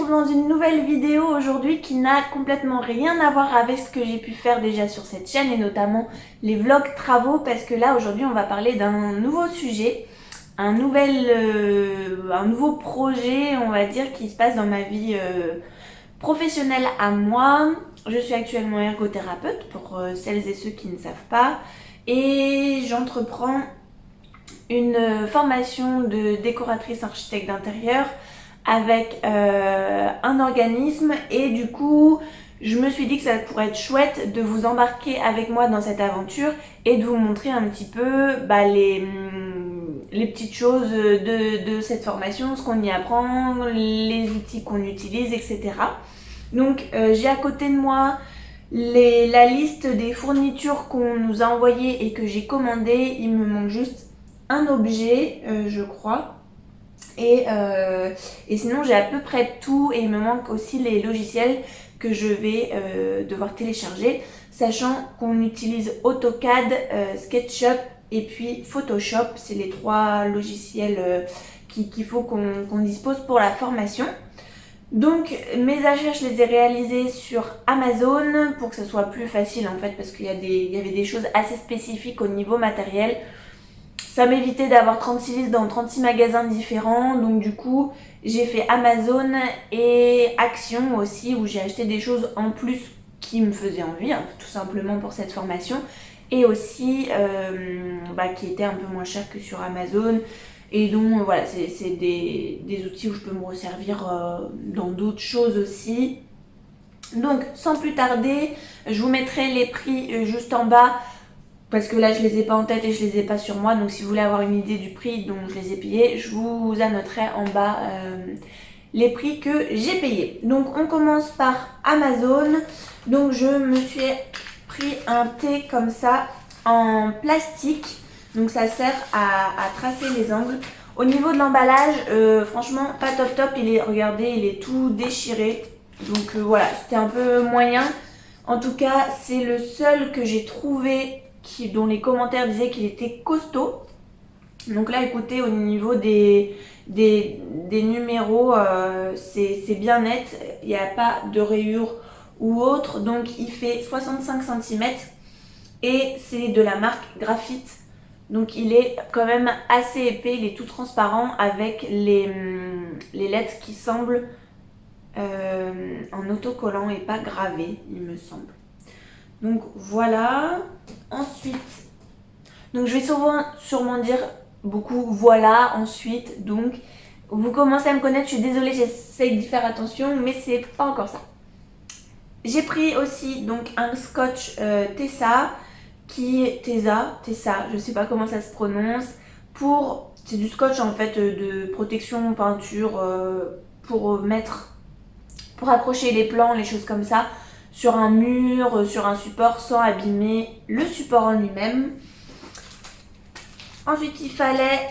retrouve dans une nouvelle vidéo aujourd'hui qui n'a complètement rien à voir avec ce que j'ai pu faire déjà sur cette chaîne et notamment les vlogs travaux, parce que là aujourd'hui on va parler d'un nouveau sujet, un nouveau projet on va dire qui se passe dans ma vie professionnelle à moi. Je suis actuellement ergothérapeute pour celles et ceux qui ne savent pas, et j'entreprends une formation de décoratrice architecte d'intérieur avec un organisme, et du coup je me suis dit que ça pourrait être chouette de vous embarquer avec moi dans cette aventure et de vous montrer un petit peu les petites choses de cette formation, ce qu'on y apprend, les outils qu'on utilise, etc. Donc j'ai à côté de moi la liste des fournitures qu'on nous a envoyées et que j'ai commandées. Il me manque juste un objet, je crois. Et sinon j'ai à peu près tout, et il me manque aussi les logiciels que je vais devoir télécharger, sachant qu'on utilise AutoCAD, SketchUp et puis Photoshop. C'est les trois logiciels qu'il faut qu'on dispose pour la formation. Donc mes achats je les ai réalisés sur Amazon pour que ce soit plus facile en fait, parce qu'il y avait des choses assez spécifiques au niveau matériel. Ça m'évitait d'avoir 36 listes dans 36 magasins différents, donc du coup j'ai fait Amazon et Action aussi, où j'ai acheté des choses en plus qui me faisaient envie, hein, tout simplement pour cette formation, et aussi qui étaient un peu moins chers que sur Amazon, et donc voilà, c'est des outils où je peux me resservir dans d'autres choses aussi. Donc sans plus tarder, je vous mettrai les prix juste en bas, parce que là je les ai pas en tête et je les ai pas sur moi, donc si vous voulez avoir une idée du prix dont je les ai payés, je vous annoterai en bas les prix que j'ai payés. Donc on commence par Amazon. Donc je me suis pris un thé comme ça en plastique, donc ça sert à tracer les angles. Au niveau de l'emballage, franchement pas top top, regardez, il est tout déchiré, donc voilà, c'était un peu moyen. En tout cas c'est le seul que j'ai trouvé dont les commentaires disaient qu'il était costaud. Donc là écoutez, au niveau des numéros, c'est bien net, il n'y a pas de rayures ou autre. Donc il fait 65 cm et c'est de la marque Graphite, donc il est quand même assez épais, il est tout transparent avec les lettres qui semblent en autocollant et pas gravées, il me semble. Donc voilà. Ensuite, donc je vais sûrement dire beaucoup voilà. Ensuite, donc vous commencez à me connaître, je suis désolée, j'essaye d'y faire attention, mais c'est pas encore ça. J'ai pris aussi donc un scotch Tessa, Tessa, je sais pas comment ça se prononce. C'est du scotch en fait de protection peinture pour accrocher les plans, les choses comme ça, sur un mur, sur un support, sans abîmer le support en lui-même. Ensuite, il fallait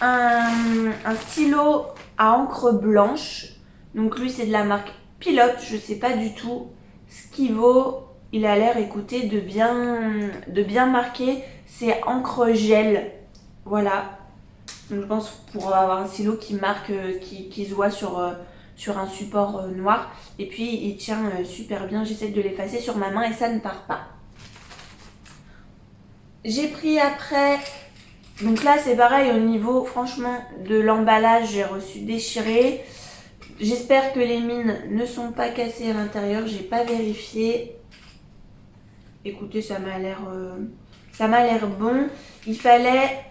un stylo à encre blanche. Donc lui, c'est de la marque Pilote, je sais pas du tout ce qu'il vaut. Il a l'air, écoutez, de bien marquer. C'est encre gel. Voilà. Donc je pense pour avoir un stylo qui marque, qui se voit sur un support noir. Et puis il tient super bien, j'essaie de l'effacer sur ma main et ça ne part pas. J'ai pris après, donc là c'est pareil au niveau franchement de l'emballage, j'ai reçu déchiré. J'espère que les mines ne sont pas cassées à l'intérieur, j'ai pas vérifié. Écoutez, ça m'a l'air bon. Il fallait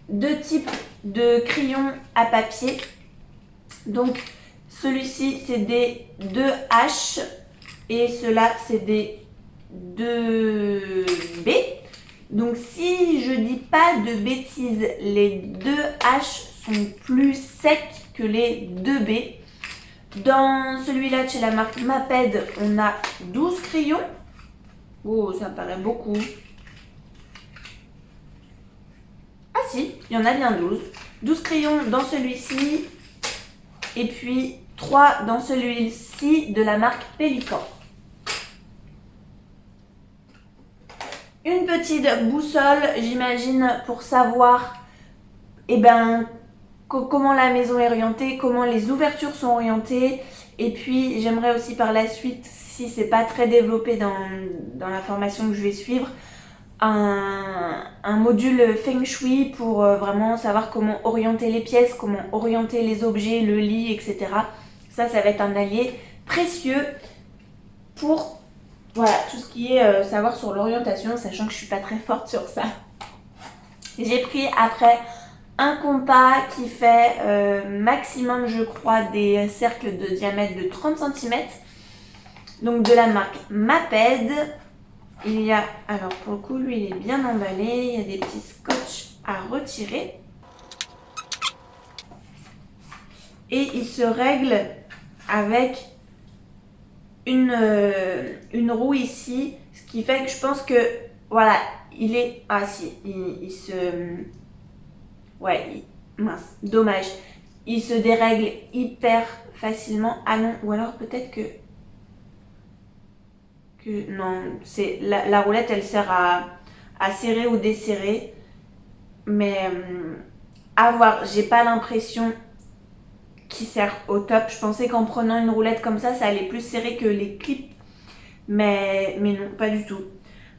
2 types de crayons à papier. Donc celui-ci c'est des 2H et ceux-là c'est des 2B. Donc si je dis pas de bêtises, les 2H sont plus secs que les 2B. Dans celui-là de chez la marque Maped, on a 12 crayons. Oh, ça me paraît beaucoup. Ah si, il y en a bien 12. 12 crayons dans celui-ci. Et puis 3 dans celui-ci de la marque Pélican. Une petite boussole, j'imagine, pour savoir comment la maison est orientée, comment les ouvertures sont orientées. Et puis j'aimerais aussi par la suite, si c'est pas très développé dans la formation que je vais suivre, un module Feng Shui pour vraiment savoir comment orienter les pièces, comment orienter les objets, le lit, etc. Ça va être un allié précieux pour voilà, tout ce qui est savoir sur l'orientation, sachant que je suis pas très forte sur ça. J'ai pris après un compas qui fait maximum, je crois, des cercles de diamètre de 30 cm. Donc de la marque Maped. Il y a, alors pour le coup, lui il est bien emballé. Il y a des petits scotch à retirer. Et il se règle avec une roue ici. Ce qui fait que je pense que, voilà, il est... Ah si, il se... Ouais, mince, dommage. Il se dérègle hyper facilement. Ah non, ou alors peut-être que non, c'est la roulette, elle sert à serrer ou desserrer. Mais à voir, j'ai pas l'impression qu'il sert au top. Je pensais qu'en prenant une roulette comme ça allait plus serrer que les clips. Mais non, pas du tout.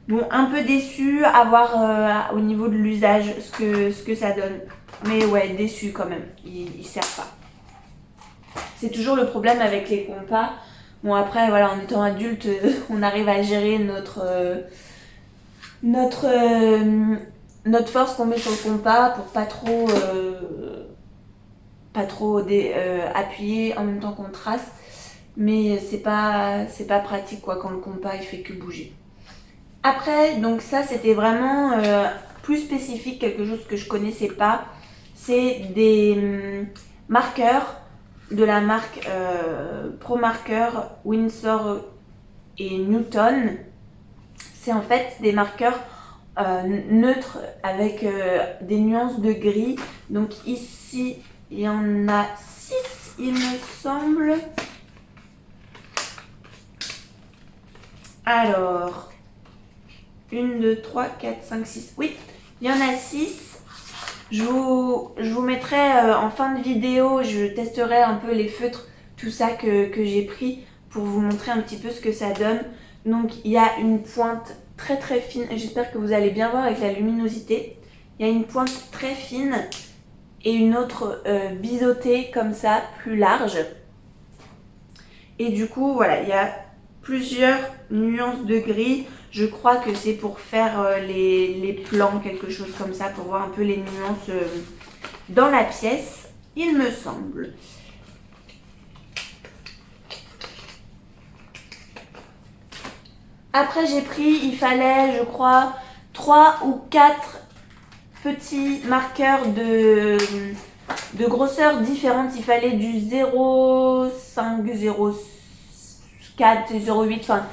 Bon, un peu déçu à voir au niveau de l'usage ce que ça donne. Mais ouais, déçu quand même. Il sert pas. C'est toujours le problème avec les compas. Bon, après, voilà, en étant adulte, on arrive à gérer notre force qu'on met sur le compas pour pas trop appuyer en même temps qu'on trace. Mais c'est pas pratique quoi quand le compas il fait que bouger. Après, donc ça c'était vraiment plus spécifique, quelque chose que je connaissais pas. C'est des marqueurs de la marque Pro Marker Winsor et Newton. C'est en fait des marqueurs neutres avec des nuances de gris. Donc ici, il y en a 6, il me semble. Alors, 1, 2, 3, 4, 5, 6. Oui, il y en a 6. Je vous mettrai en fin de vidéo, je testerai un peu les feutres, tout ça que j'ai pris pour vous montrer un petit peu ce que ça donne. Donc il y a une pointe très très fine, j'espère que vous allez bien voir avec la luminosité. Il y a une pointe très fine et une autre biseautée comme ça, plus large. Et du coup voilà, il y a plusieurs nuances de gris. Je crois que c'est pour faire les plans, quelque chose comme ça, pour voir un peu les nuances dans la pièce, il me semble. Après j'ai pris, il fallait, je crois, 3 ou 4 petits marqueurs de grosseur différente. Il fallait du 0,5, 0,4, 0,8, enfin...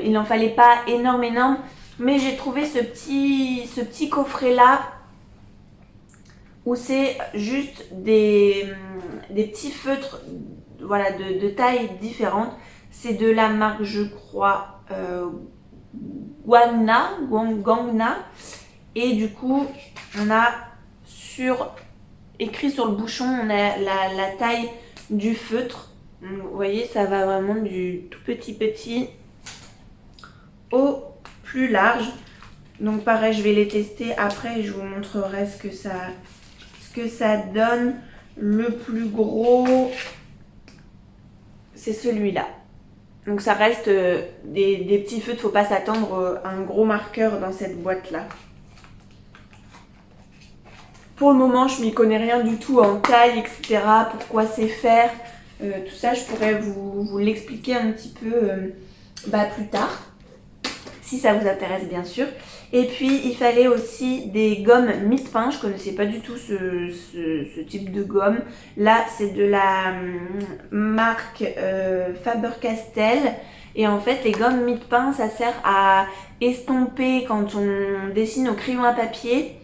il n'en fallait pas énorme, mais j'ai trouvé ce petit coffret là où c'est juste des petits feutres, voilà, de tailles différentes. C'est de la marque, je crois, Gangna, et du coup on a écrit sur le bouchon, on a la taille du feutre. Donc, vous voyez, ça va vraiment du tout petit au plus large. Donc pareil, je vais les tester après et je vous montrerai ce que ça donne. Le plus gros, c'est celui-là. Donc ça reste des petits feutres, faut pas s'attendre à un gros marqueur dans cette boîte là. Pour le moment, je m'y connais rien du tout en taille, etc. Pourquoi c'est faire, tout ça, je pourrais vous l'expliquer un petit peu plus tard. Si ça vous intéresse bien sûr. Et puis il fallait aussi des gommes mie-de-pain. Je connaissais pas du tout ce type de gomme. Là c'est de la marque Faber-Castell. Et en fait les gommes mie-de-pain ça sert à estomper quand on dessine au crayon à papier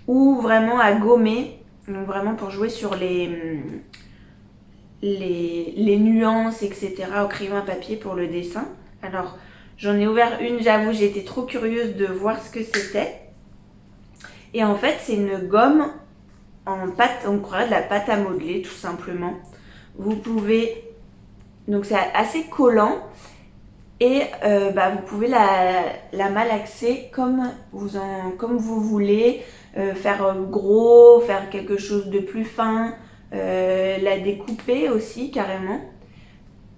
ou vraiment à gommer. Donc vraiment pour jouer sur les nuances etc. au crayon à papier pour le dessin. Alors j'en ai ouvert une, j'avoue, j'ai été trop curieuse de voir ce que c'était. Et en fait, c'est une gomme en pâte, on croirait de la pâte à modeler tout simplement. Vous pouvez, donc c'est assez collant et vous pouvez la malaxer comme vous voulez, faire gros, faire quelque chose de plus fin, la découper aussi carrément.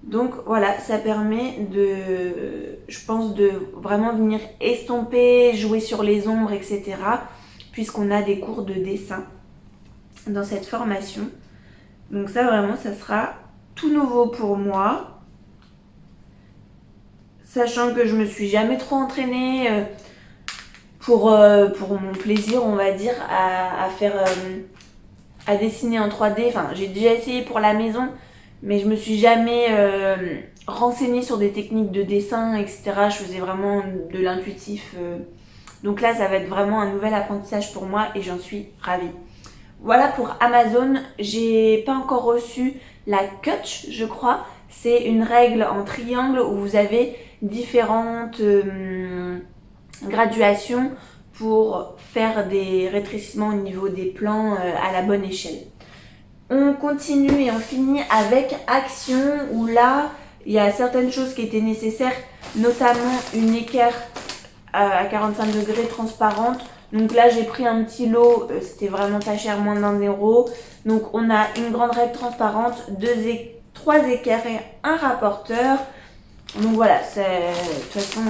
Donc voilà, ça permet je pense, de vraiment venir estomper, jouer sur les ombres, etc. Puisqu'on a des cours de dessin dans cette formation. Donc ça vraiment, ça sera tout nouveau pour moi. Sachant que je me suis jamais trop entraînée pour mon plaisir, on va dire, à dessiner en 3D. Enfin, j'ai déjà essayé pour la maison, mais je me suis jamais renseignée sur des techniques de dessin, etc. Je faisais vraiment de l'intuitif. Donc là, ça va être vraiment un nouvel apprentissage pour moi et j'en suis ravie. Voilà pour Amazon. J'ai pas encore reçu la Kutch, je crois. C'est une règle en triangle où vous avez différentes graduations pour faire des rétrécissements au niveau des plans à la bonne échelle. On continue et on finit avec Action où là, il y a certaines choses qui étaient nécessaires, notamment une équerre à 45 degrés transparente. Donc là, j'ai pris un petit lot, c'était vraiment pas cher, moins d'1 €. Donc on a une grande règle transparente, 3 équerres et un rapporteur. Donc voilà, de toute façon,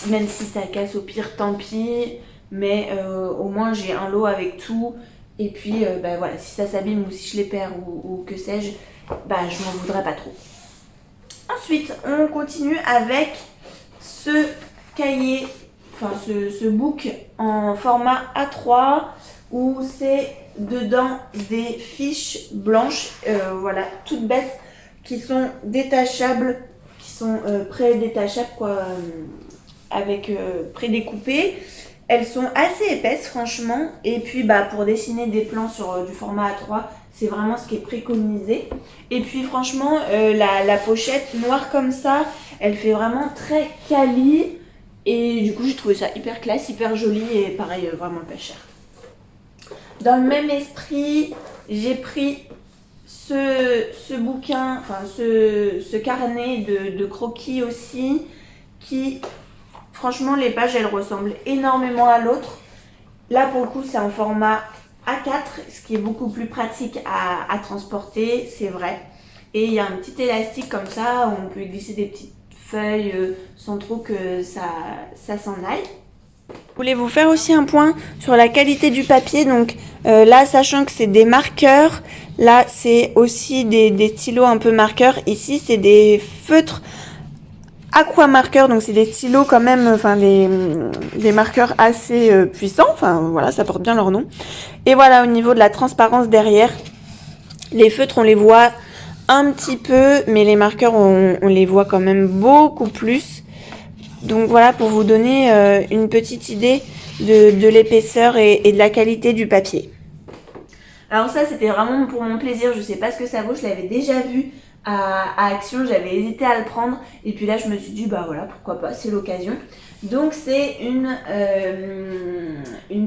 même si ça casse au pire, tant pis. Mais au moins, j'ai un lot avec tout. Et puis, voilà, si ça s'abîme ou si je les perds ou que sais-je, je m'en voudrais pas trop. Ensuite, on continue avec ce cahier, enfin ce book en format A3 où c'est dedans des fiches blanches, voilà, toutes bêtes, qui sont détachables, qui sont pré-détachables quoi, avec pré-découpées. Elles sont assez épaisses franchement, et puis pour dessiner des plans sur du format A3, c'est vraiment ce qui est préconisé. Et puis franchement, la pochette noire comme ça, elle fait vraiment très quali. Et du coup, j'ai trouvé ça hyper classe, hyper joli et pareil, vraiment pas cher. Dans le même esprit, j'ai pris ce bouquin, enfin ce carnet de croquis aussi, qui franchement les pages elles ressemblent énormément à l'autre. Là pour le coup c'est en format A4, ce qui est beaucoup plus pratique à transporter, c'est vrai. Et il y a un petit élastique comme ça où on peut glisser des petites feuilles sans trop que ça s'en aille. Je voulais vous faire aussi un point sur la qualité du papier. Donc là, sachant que c'est des marqueurs, là c'est aussi des stylos un peu marqueurs. Ici c'est des feutres aqua marqueurs, donc c'est des stylos quand même, enfin des marqueurs assez puissants. Enfin voilà, ça porte bien leur nom. Et voilà, au niveau de la transparence derrière, les feutres on les voit un petit peu, mais les marqueurs on les voit quand même beaucoup plus. Donc voilà, pour vous donner une petite idée de l'épaisseur et de la qualité du papier. Alors ça, c'était vraiment pour mon plaisir. Je sais pas ce que ça vaut, je l'avais déjà vu à Action, j'avais hésité à le prendre. Et puis là, je me suis dit, voilà, pourquoi pas, c'est l'occasion. Donc c'est une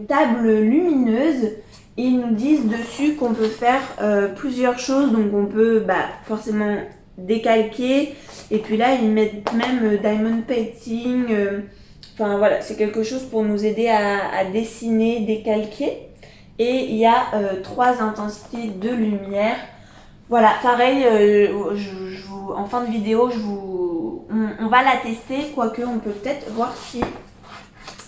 table lumineuse. Et ils nous disent dessus qu'on peut faire plusieurs choses. Donc on peut forcément décalquer, et puis là ils mettent même diamond painting, enfin voilà, c'est quelque chose pour nous aider à dessiner, décalquer. Et il y a 3 intensités de lumière. Voilà, pareil, en fin de vidéo on va la tester, quoique on peut peut-être voir si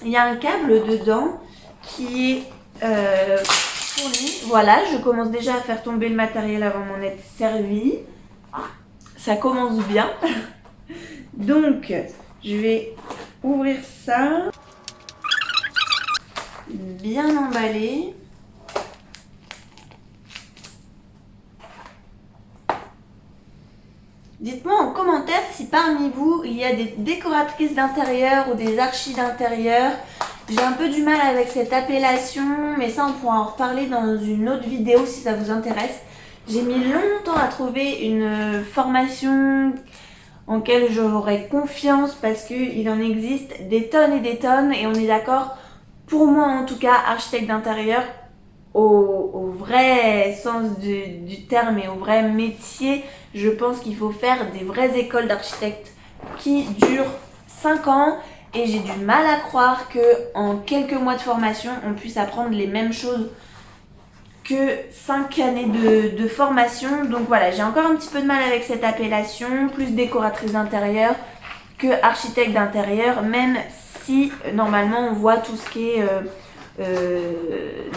il y a un câble dedans qui est fourni. Voilà, je commence déjà à faire tomber le matériel avant m'en être servi. Ça commence bien. Donc, je vais ouvrir ça. Bien emballé. Dites-moi en commentaire si parmi vous, il y a des décoratrices d'intérieur ou des archis d'intérieur. J'ai un peu du mal avec cette appellation, mais ça on pourra en reparler dans une autre vidéo si ça vous intéresse. J'ai mis longtemps à trouver une formation en laquelle j'aurais confiance parce qu'il en existe des tonnes et on est d'accord, pour moi en tout cas, architecte d'intérieur, au vrai sens du terme et au vrai métier, je pense qu'il faut faire des vraies écoles d'architectes qui durent 5 ans. Et j'ai du mal à croire qu'en quelques mois de formation, on puisse apprendre les mêmes choses que 5 années de formation. Donc voilà, j'ai encore un petit peu de mal avec cette appellation, plus décoratrice d'intérieur que architecte d'intérieur, même si normalement on voit tout ce qui est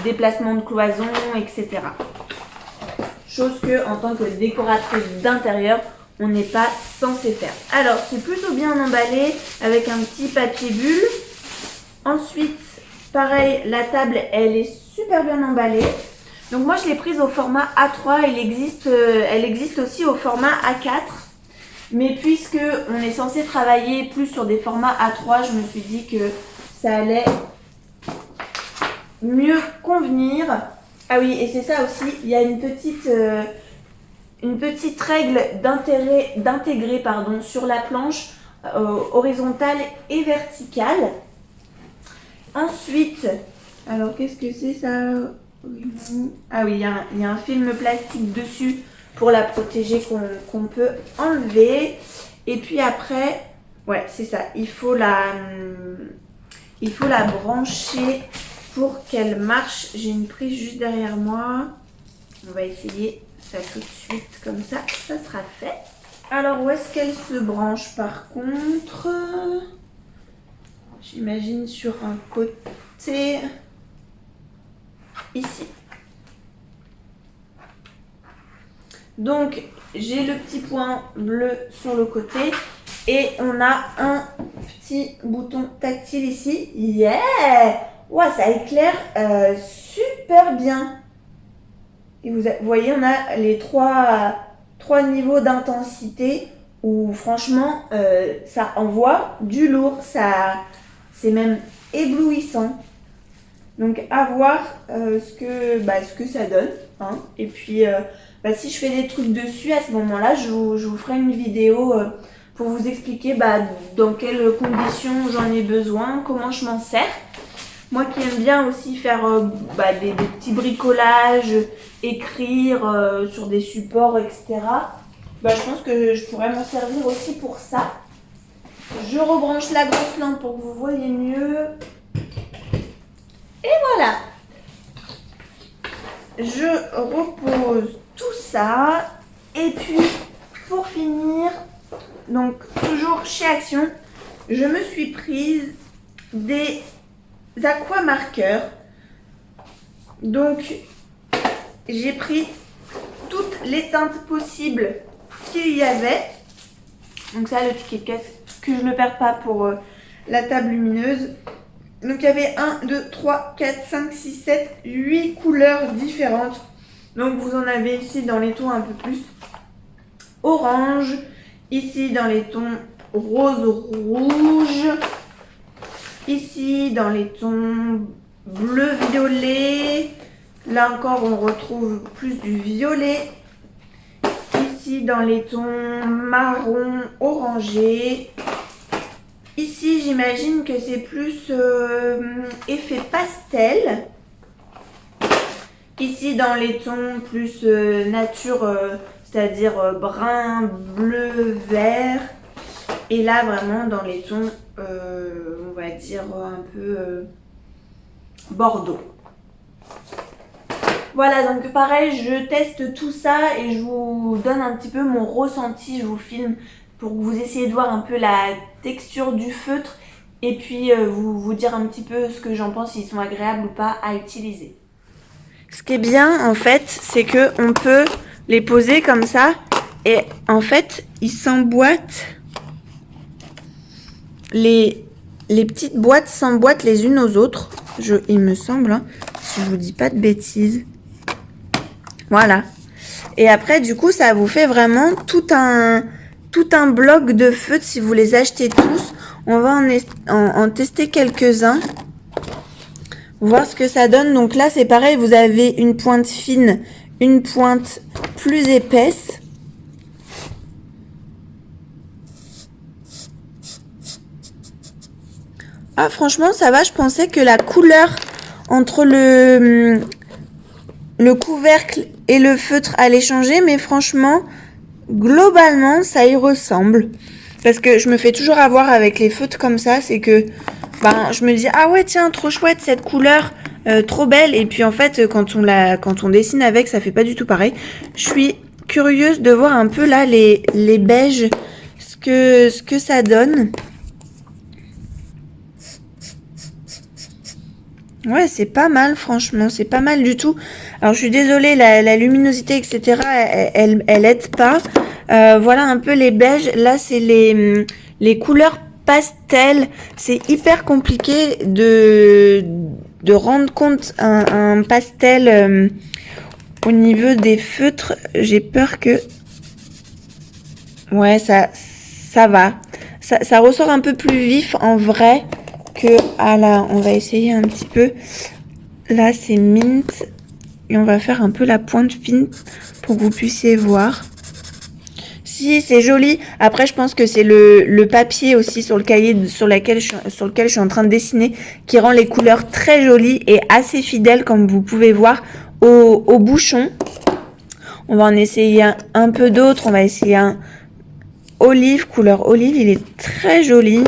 déplacement de cloison, etc. Chose que en tant que décoratrice d'intérieur, on n'est pas censé faire. Alors, c'est plutôt bien emballé avec un petit papier bulle. Ensuite, pareil, la table, elle est super bien emballée. Donc moi, je l'ai prise au format A3. Elle existe aussi au format A4. Mais puisque on est censé travailler plus sur des formats A3, je me suis dit que ça allait mieux convenir. Ah oui, et c'est ça aussi, il y a une petite règle d'intégrer sur la planche horizontale et verticale. Ensuite, alors qu'est-ce que c'est ça? Ah oui, il y a un film plastique dessus pour la protéger qu'on peut enlever. Et puis après, ouais, c'est ça, il faut la brancher pour qu'elle marche. J'ai une prise juste derrière moi. On va essayer ça tout de suite, comme ça sera fait. Alors, où est-ce qu'elle se branche par contre? J'imagine sur un côté, ici. Donc, j'ai le petit point bleu sur le côté et on a un petit bouton tactile ici. Yeah! Ouais, ça éclaire super bien. Et vous voyez, on a les trois niveaux d'intensité où franchement, ça envoie du lourd. C'est même éblouissant. Donc, à voir ce que ça donne. Hein. Et puis, si je fais des trucs dessus, à ce moment-là, je vous ferai une vidéo pour vous expliquer dans quelles conditions j'en ai besoin, comment je m'en sers. Moi qui aime bien aussi faire des petits bricolages, écrire sur des supports, etc. Je pense que je pourrais m'en servir aussi pour ça. Je rebranche la grosse lampe pour que vous voyez mieux. Et voilà. Je repose tout ça. Et puis, pour finir, donc toujours chez Action, je me suis prise des aquamarqueurs. Donc, j'ai pris toutes les teintes possibles qu'il y avait. Donc ça, le ticket de caisse, que je ne perde pas pour la table lumineuse. Donc il y avait 1, 2, 3, 4, 5, 6, 7, 8 couleurs différentes. Donc vous en avez ici dans les tons un peu plus orange. Ici dans les tons rose-rouge. Ici dans les tons bleu-violet. Là encore on retrouve plus du violet. Ici dans les tons marron orangé. Ici j'imagine que c'est plus effet pastel. Ici dans les tons plus nature, c'est-à-dire brun, bleu, vert. Et là vraiment dans les tons, on va dire un peu bordeaux. Voilà, donc pareil, je teste tout ça et je vous donne un petit peu mon ressenti, je vous filme pour que vous essayiez de voir un peu la texture du feutre et puis vous dire un petit peu ce que j'en pense, s'ils sont agréables ou pas à utiliser. Ce qui est bien en fait, c'est que on peut les poser comme ça et en fait, ils s'emboîtent. Les petites boîtes s'emboîtent les unes aux autres, il me semble, hein, si je vous dis pas de bêtises. Voilà. Et après, du coup, ça vous fait vraiment tout un bloc de feutres si vous les achetez tous. On va en tester quelques-uns. Voir ce que ça donne. Donc là, c'est pareil. Vous avez une pointe fine, une pointe plus épaisse. Ah, franchement, ça va. Je pensais que la couleur entre le couvercle et le feutre allaient changer, mais franchement, globalement, ça y ressemble. Parce que je me fais toujours avoir avec les feutres comme ça, c'est que je me dis ah ouais tiens trop chouette cette couleur, trop belle, et puis en fait quand on dessine avec ça fait pas du tout pareil. Je suis curieuse de voir un peu là les beiges, ce que ça donne. Ouais, c'est pas mal, franchement, c'est pas mal du tout. Alors, je suis désolée, la luminosité, etc., elle aide pas. Voilà un peu les beiges. Là, c'est les couleurs pastel. C'est hyper compliqué de rendre compte un pastel au niveau des feutres. J'ai peur que... Ouais, ça va. Ça ressort un peu plus vif en vrai. Là, on va essayer un petit peu. Là, c'est mint. Et on va faire un peu la pointe fine pour que vous puissiez voir. Si, c'est joli. Après, je pense que c'est le papier aussi sur le cahier sur lequel je suis en train de dessiner qui rend les couleurs très jolies et assez fidèles, comme vous pouvez voir, au bouchon. On va en essayer un peu d'autres. On va essayer un olive, couleur olive. Il est très joli.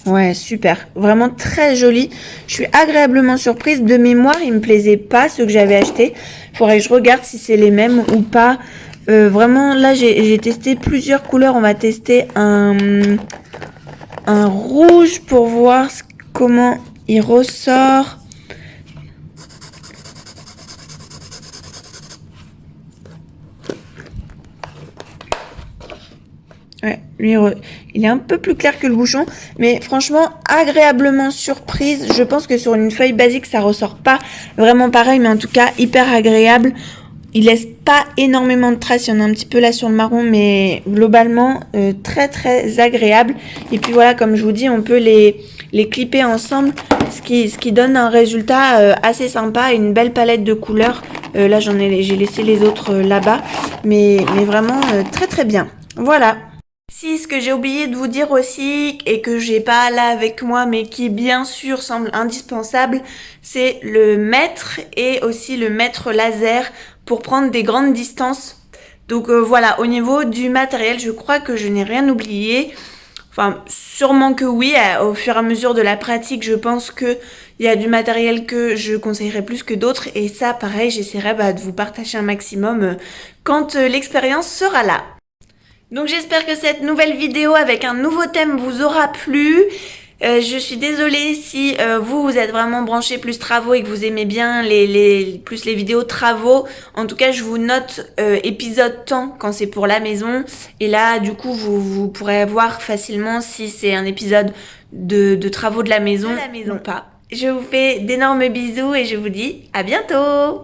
Ouais, super. Vraiment très joli. Je suis agréablement surprise. De mémoire, il me plaisait pas ceux que j'avais achetés. Il faudrait que je regarde si c'est les mêmes ou pas. Vraiment, là, j'ai testé plusieurs couleurs. On va tester un rouge pour voir comment il ressort. Ouais, lui, il est un peu plus clair que le bouchon, mais franchement, agréablement surprise. Je pense que sur une feuille basique, ça ressort pas vraiment pareil, mais en tout cas, hyper agréable. Il laisse pas énormément de traces, il y en a un petit peu là sur le marron, mais globalement, très très agréable. Et puis voilà, comme je vous dis, on peut les clipper ensemble, ce qui donne un résultat assez sympa, une belle palette de couleurs. Là, j'ai laissé les autres là-bas, mais vraiment très très bien. Voilà. Si, ce que j'ai oublié de vous dire aussi, et que j'ai pas là avec moi, mais qui bien sûr semble indispensable, c'est le mètre et aussi le mètre laser pour prendre des grandes distances. Donc voilà, au niveau du matériel, je crois que je n'ai rien oublié. Enfin, sûrement que oui, au fur et à mesure de la pratique, je pense que il y a du matériel que je conseillerais plus que d'autres. Et ça, pareil, j'essaierai de vous partager un maximum quand l'expérience sera là. Donc j'espère que cette nouvelle vidéo avec un nouveau thème vous aura plu. Je suis désolée si vous êtes vraiment branché plus travaux et que vous aimez bien plus les vidéos travaux. En tout cas, je vous note épisode temps quand c'est pour la maison. Et là, du coup, vous pourrez voir facilement si c'est un épisode de travaux de la maison ou pas. Je vous fais d'énormes bisous et je vous dis à bientôt!